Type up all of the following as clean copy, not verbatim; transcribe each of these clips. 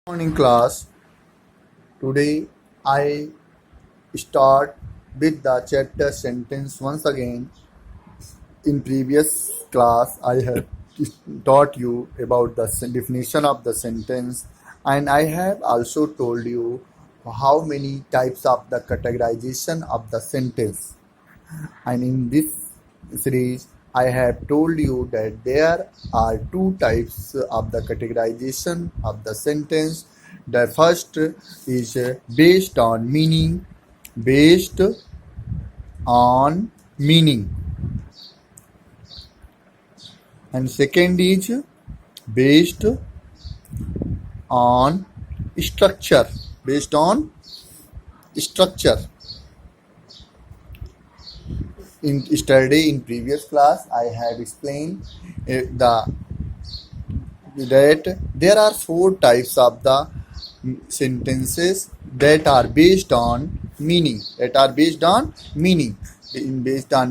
Morning class. Today I start with the chapter sentence once again. In previous class I have taught you about the definition of the sentence, and I have also told you how many types of the categorization of the sentence. And in this series I have told you that there are two types of the categorization of the sentence. The first is based on meaning, based on meaning, and second is based on structure, based on structure. In previous class I have explained that there are four types of the sentences that are based on meaning, based on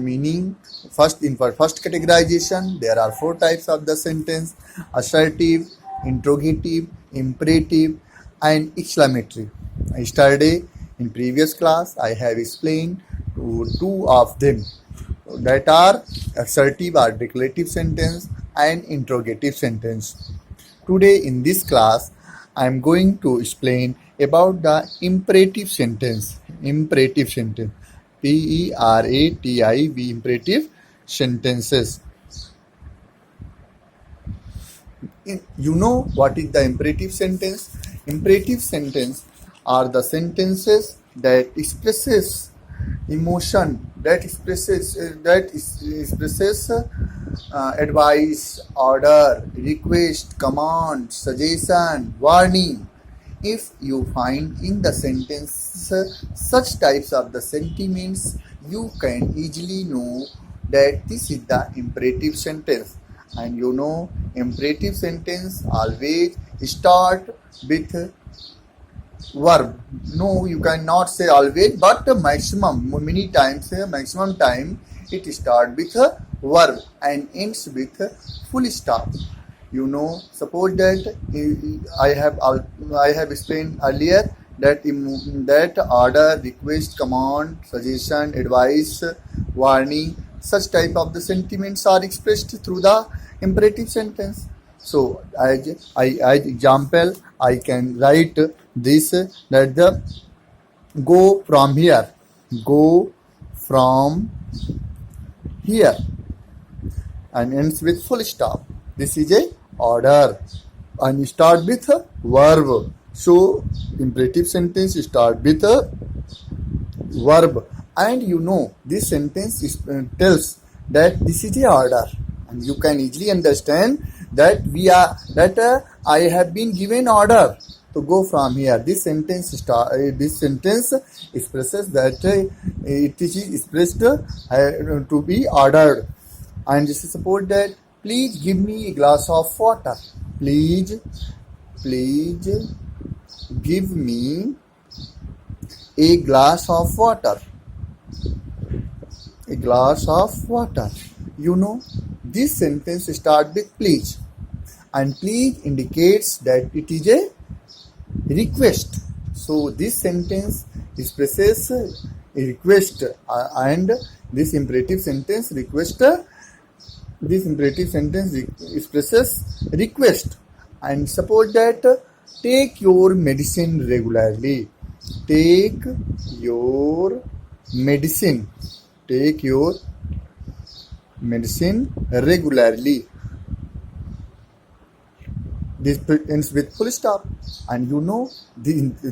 meaning. For first categorization there are four types of the sentence: assertive, interrogative, imperative, and exclamatory. Yesterday in previous class I have explained two of them, that are assertive or declarative sentence and interrogative sentence. Today in this class I am going to explain about the imperative sentence. P-E-R-A-T-I-V, imperative sentences. You know what is the imperative sentence? Imperative sentence are the sentences that expresses emotion, that expresses advice, order, request, command, suggestion, warning. If you find in the sentence such types of the sentiments, you can easily know that this is the imperative sentence. And you know, imperative sentence always start with verb. No, you cannot say always, but maximum time it starts with a verb and ends with a full stop. You know, suppose that I have explained earlier that that order, request, command, suggestion, advice, warning, such type of the sentiments are expressed through the imperative sentence. So as example I can write this, that the go from here, go from here, and ends with full stop. This is a order and start with a verb. So imperative sentence start with a verb, and you know this sentence tells that this is a order, and you can easily understand that I have been given order to go from here. This sentence expresses that it is expressed to be ordered. And this is support that please give me a glass of water. Please give me a glass of water. A glass of water. You know, this sentence starts with please, and please indicates that it is a request. So this sentence expresses a request, and this imperative sentence expresses request. And suppose that take your medicine regularly. Take your medicine. Take your medicine regularly. This ends with full stop. And you know,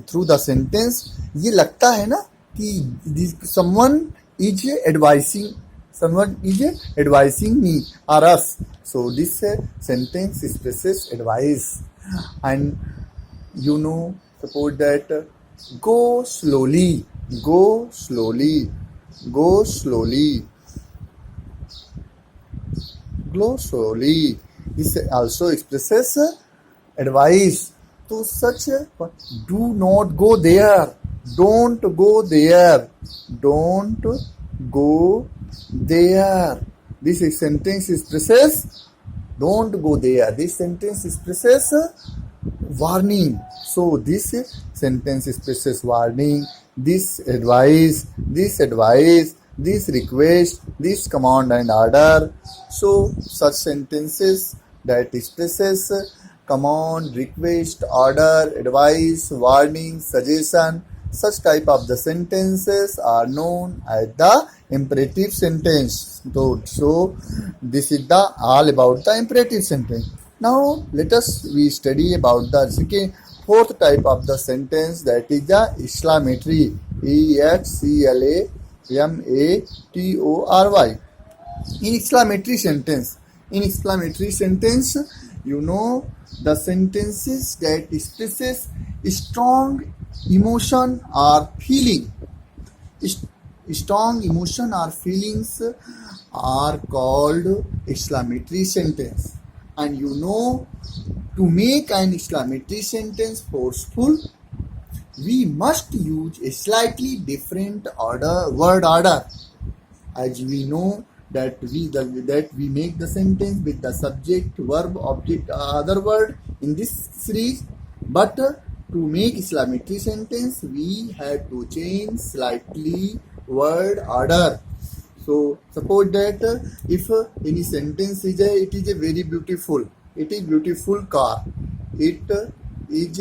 through the sentence ये लगता है ना कि someone is advising me or us. So this sentence expresses advice. And you know, suppose that go slowly. This also expresses advice. To such do not go there. Don't go there. This sentence expresses don't go there. This sentence expresses warning. So this sentence expresses warning, this advice, this request, this command and order. So such sentences that expresses command, request, order, advice, warning, suggestion, such type of the sentences are known as the imperative sentence. So this is the all about the imperative sentence. Now let us we study about the second fourth type of the sentence, that is the exclamatory. exclamatory. In exclamatory sentence, you know, the sentences that expresses strong emotion or feeling. Strong emotion or feelings are called exclamatory sentence. And you know, to make an exclamatory sentence forceful, we must use a slightly different word order. As we know that we make the sentence with the subject, verb, object, other word in this series. But to make exclamatory sentence, we have to change slightly word order. So suppose that if any sentence is it is a very beautiful, it is beautiful car. It is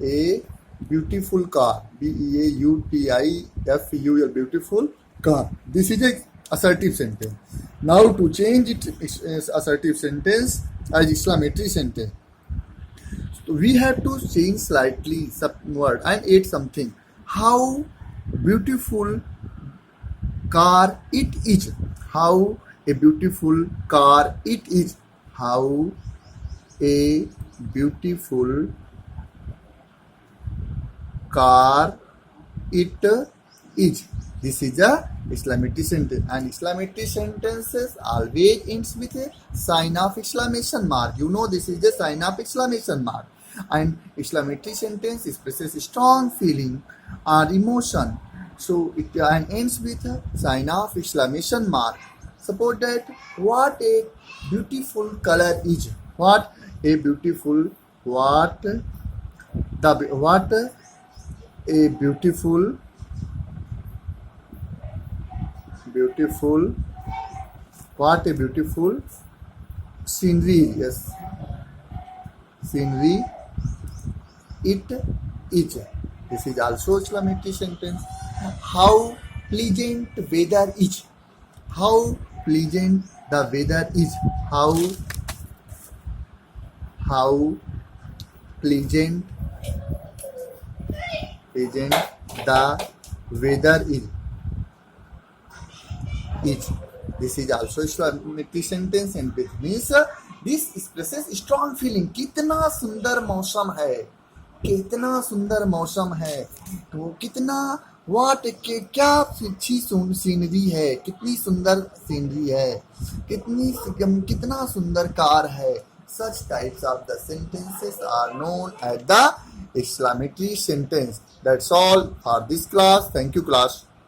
a beautiful car. beautiful, beautiful car. This is a assertive sentence. Now to change it assertive sentence as exclamatory sentence, so we have to change slightly some word and add something. How beautiful car it is. How a beautiful car it is. How a beautiful car it is. This is a exclamatory sentence, and exclamatory sentences always ends with a sign of exclamation mark. You know, this is the sign of exclamation mark. And exclamatory sentence expresses strong feeling or emotion. So it ends with a sign of exclamation mark. Suppose that what a beautiful color is. What a beautiful what a beautiful what a beautiful scenery. Yes, scenery it is. This is also exclamatory sentence. How pleasant weather is. How pleasant the weather is. How pleasant the weather is. This is also exclamatory sentence, and it means this expresses strong feeling. कितना सुंदर मौसम है, कितना सुंदर मौसम है, तो कितना वाट के क्या अच्छी सीनरी है, कितनी सुंदर सीनरी है, कितना सुंदर कार है. Such types of the sentences are known as the exclamatory sentence. That's all for this class. Thank you, class.